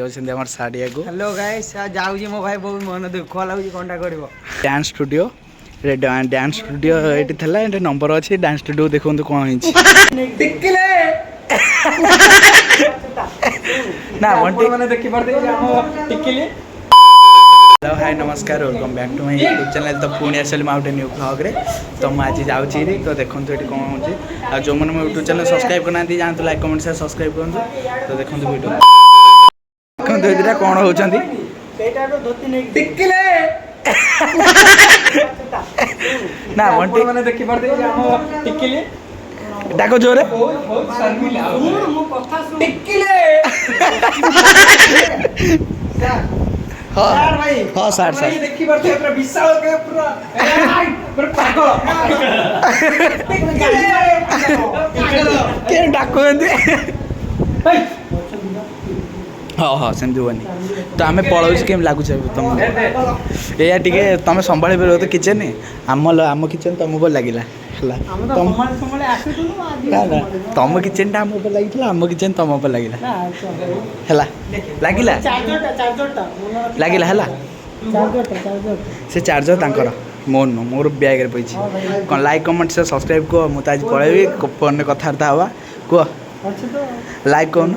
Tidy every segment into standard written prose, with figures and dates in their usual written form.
साड़िया को hello guys जाऊँ मो भाई बहुत मन दुख लगुच कंटा कर डांस स्टूडियो डांस स्टूडियो ये थला ये नंबर अच्छी डांस स्टूडियो देखो कौन ना देखी हेलो हाय नमस्कार welcome back to my YouTube channel. तो पुणी आसली माउंटेन न्यू ब्लॉग रे तो मुझे जाऊँगी तो देखो ये कौन हो जो मैंने मो यूट्यूब चैनल सब्सक्राइब करना जातु लाइक कमेंट शेयर सब्सक्राइब करूँ तो देखो वीडियो देखो कौन होती ना मैंने देखी डाक जोरे हाँ सार सार डाक हाँ हाँ सेमती हुआ तो आम पलाऊँ केम लगुच तुम या टे तुम संभाली पार तो किचेन आम किचेन तुम पर लगे तुम किचेन आम पर लगी आम किचेन तुम पर लगे लगे से चार्जर तंकर मोर नु मोर बैग रे पैछि कौन लाइक कमेंट से सब्सक्राइब को मुझे आज पढ़ेबी फोन में कथबार्ता हवा कह लाइक कौन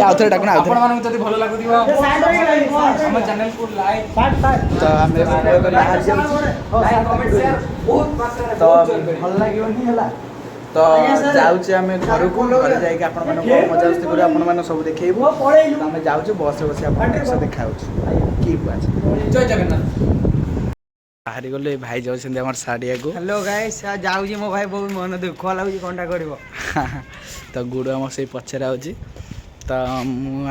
आउथरे डाकना आपण मानक जदी भलो लागुदिबो हम चैनल को लाइक तो हमें बाहर लाइक कमेंट शेयर बहुत मात्रा तो भल लागियोनी हला तो जाउचे हमें घर को घर जाई के आपण मानक मजा मस्ती करू आपण मानक सब देखेइबो हमें जाउचे बस रे बस आपण से देखाउछ की बात जय जगन्नाथ बाहरी गले भाई जाउछन हमर साड़िया को हेलो गाइस जाऊँ मो भाई बहुत मन दुख लगुच कंटा कर तो गुड़ आम से पचर आउची तो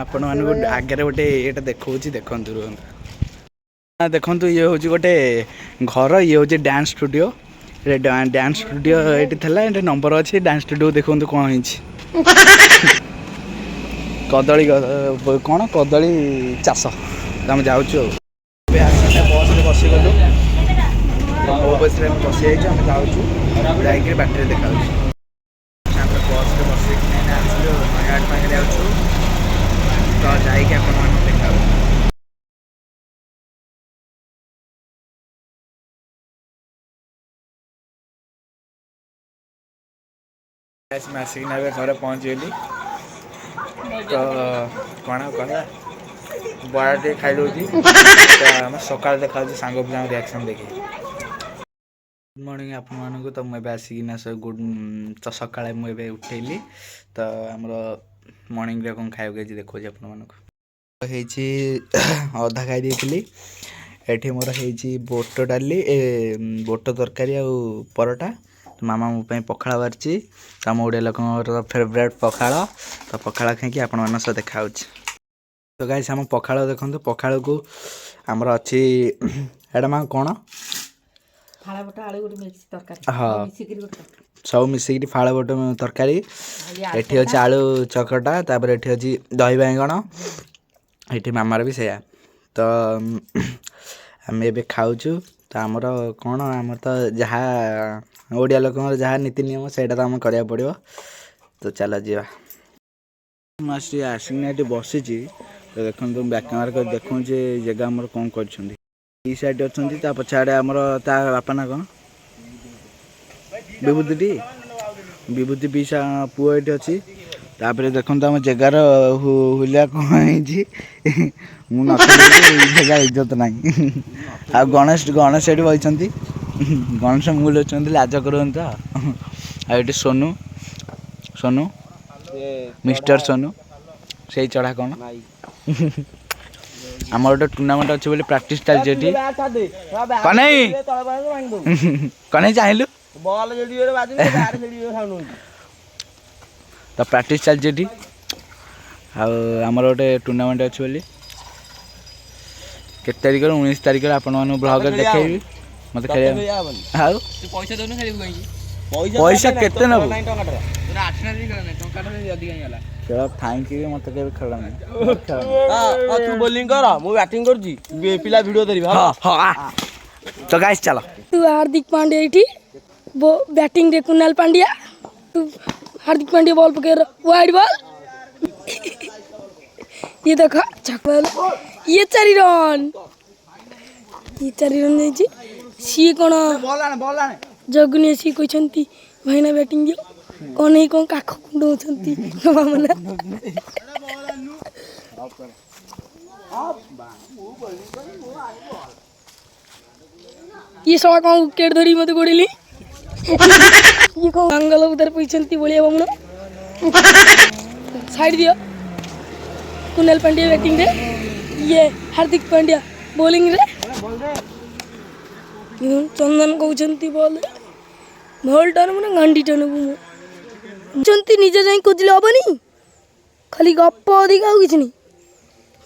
आपण मान आगे गोटे ये देखा देखु देखु ये हूँ गोटे घर ये हूँ डांस स्टूडियो डांस स्टूडियो ये थला ये नंबर अच्छी डांस स्टूडियो देखो कौन कदली कौन कदली चाष आम जाऊँ बस रे बसी गलु बस रे बसी जाइए आम जाऊँ जाकर बाटर देखा बस रे बस नयागढ़ पाखे जाऊँ तो जाइए आप देखा आसिक घर पहुँचीगली तो कौन कह बड़ा टे खाई दूसरी तो सकाल देखा सांग पिला रिएक्शन देखिए गुड मॉर्निंग आपको तो मुझे आसिकिना गुड तो सकाଳେ ମୁଁ ଏବେ ଉଠେଇଲି तो आमर मॉर्निंग रे कौन खाइबा देखो आपको अधा खाई देइथिली एठी मोर हेची बोट डाली बोट तरकारी आ परोटा मामा मो पे पखाड़ बारची आम ओडिया लोक फेवरेट पखाड़ तो पखाड़ खाई आपण मान सह देखा तो गाइस आम पखाड़ देखो पखाड़ को आमर अच्छी एटा माँ कौन हाँ सब मिसिक फाड़ बोट तरकारी एठी अच्छे आलू चकटा तापर एठी अच्छी दही बाइगण एठी मामार भी सैया तो आम ए खाऊचु तो आमर कौन आमर तो जहाँ ओडिया लोक जहाँ नीति नियम से आम करा पड़ो तो चल जा आसिना ये बसी तो देखो बैक कैमरा कर देखो जगह आमर कौन कर साइड अच्छा पछाड़े आमर ता बापा ना कौन विभूति विभूति पीसा पुओ ये अच्छी तापर देखो आम जगार हुलिया कौन जगह इज्जत ना आ गणेश गणेश ये बही गणेश मुल अच्छा लाज कर सोनू सोनू मिस्टर सोनू से चढ़ा कौन आम गोटे टूर्णामेंट अच्छे बोले प्राक्ट चलती कन्हई कन्हई चाहलु तो प्राक्ट चलती आमर गोटे टूर्णामेंट अच्छे बोली के तारिख 19 तारिख आपण ब्लॉग देखी मत खेल पैसा केते नबु खेल थैंक यू मत के खेल हां तू बॉलिंग कर मु बैटिंग कर जी पिला वीडियो देबी हां हां तो गाइस चलो तू हार्दिक पांड्या एठी बैटिंग रे कुणाल पांड्या हार्दिक पांड्या बॉल पकड़ वाइड बॉल ये देखा छक्का ये 4 रन नहीं सी कौन जगुनी सी कहते भाईना बैटिंग दियो कौन नहीं कौन काख कुंडौंती मामना ये सवा कौन विकेट धरी मत गोड़ेली ये कौन अंगल उधर पीछे बोलिए बमनो साइड दियो कुणाल पांड्या बैटिंग रे ये हार्दिक पांड्या बॉलिंग रे चंदन कहते बॉल भल टर्न मैंने घंटी टर्न को निजे जाई खोजले हेनी खाली गप अधिक आउ कि नहीं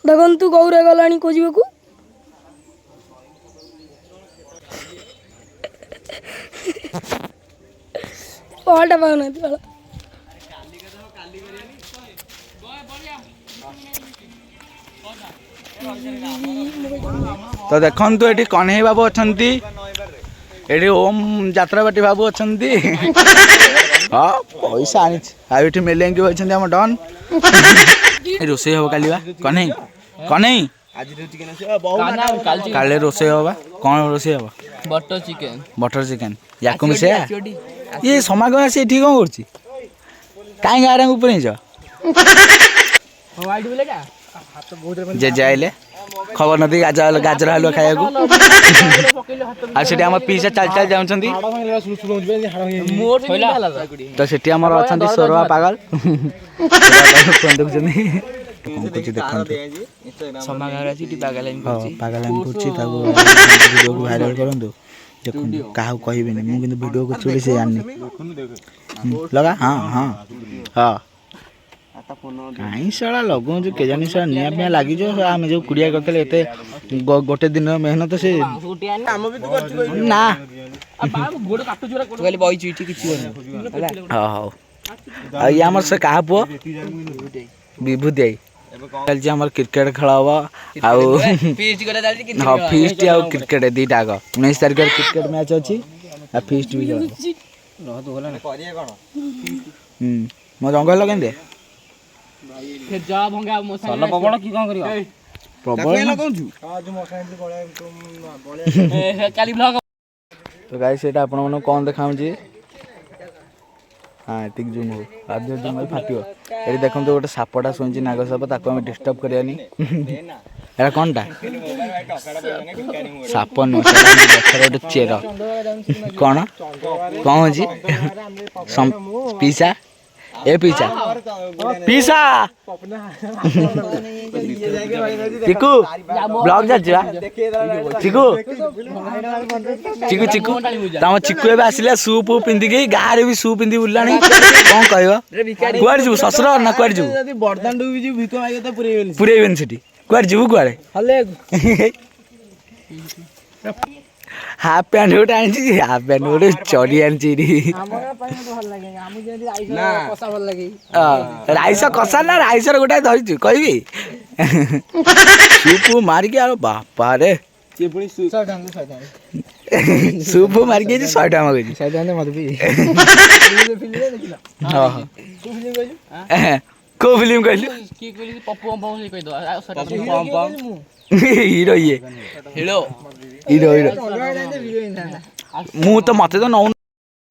देखु गौरा गला खोजा को बलटा पाऊना बाल तो देखु ये कन्हई बाबू अच्छा ये ओम यात्रा बाटी बाबू अच्छा हाँ पैसा आनी मेलेंगे अच्छे आम डन रोसे हम काली कन्हई कन्हई काले रोसे हम कौन रोसे हम बटर चिकेन या मिसे ये समागम आसी ठीक कौन कर कहीं गाँव ऊपर जे जाइले खबर नदी गाजर हलुआ खाया आम पीसा चल चल जाऊँ तो सेठी आम अच्छा सोरवा पागल भाइराल करूँ क्या कह वीडियो को चुड़ी से जानी लगा हाँ हाँ हाँ कहीं सारा लगुच के जानी सारा निया पिया लगी आम जो कुड़िया करते गोटे दिन मेहनत से ना हाँ ये आम से क्या पुओ विभूति आई चलती क्रिकेट खेल हम हाँ फिस्ट आ क्रिकेट दीटा आग 19 तारिख क्रिकेट मैच अच्छी फिस्ट भी मो जंगल लगे तो गाइस सेटा आपण मन कोन देखाउची हाँ ठीक जूम हो आधे जूम हो फाटियो ए देखम तो गोटे सापटा सोंची नाग साप ताको हम डिस्टर्ब करियानी एरा कोनटा साप न देखर गोटे चेर कोन कोन होची पीसा ए पीसा पीसा चिकू ब्लॉग जा चिकू चिकू चिकू तम चिकू ए आसिले सूप पिंदिकी गारे भी सूप पिंदी बुलानी कौन कहबो कुआर जु ससुर ना कुआर जु बर्दान डुबी जु भितो मागे त पुरेबेन सेठी कुआर जु कुआरे हले हाफ पैंट गोटे आनी हाफ पैंट गोटे चढ़ी आनी राइस कषा ना राइस गोटे धरी कहबी सूप मारिकी आ बापा रे सूप मारिकी 100 टका मांगी को फिल्म कहलु हीरो ये हीरो हीरो हीरो मु तो मते तो नौ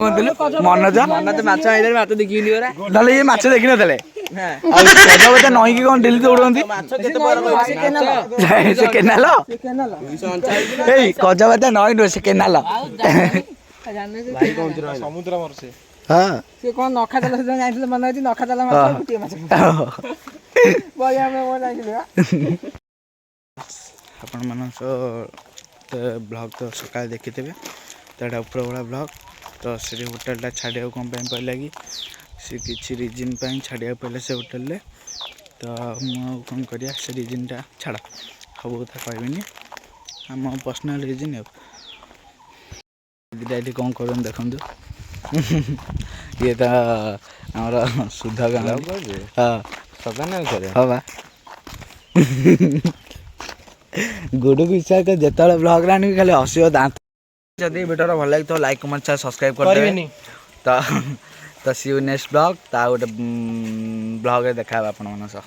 मनोज माछ आइले माछ देखिनी रे नले ये माछ देखि नथले आ कदा बता नई की कोन डेली दौड़ंती माछ केते बड़ से केनाल एई कदा बता नई नो से केनाल भाई कोन समुद्र मर से हां से कोन नखा चला से जाइले मन अछि नखा चला माछ गुटी माछ बया में वो जाइले आपण मन ब्लॉग तो सकाल देखी थे तो ऊपर वाला ब्लॉग तो से होटेल छाड़िया कौन पहले लगी सी किसी रिजन छाड़िया पहले से होटेल तो कौन करिया से रिजनटा छाड़ सब कथा कहनी आम पर्सनाल रिजन ये कौन कर देखु ये तो आम सुधा गाँव हाँ बा गुडू को इच्छा कर जिते ब्लॉग रानी खाली हसियो दांत जदि वीडियो भल लगे तो लाइक कमेंट सब्सक्राइब कर तो तो सी यू नेक्स्ट ब्लॉग ता गोटे ब्लॉग देखा आपण मन सह।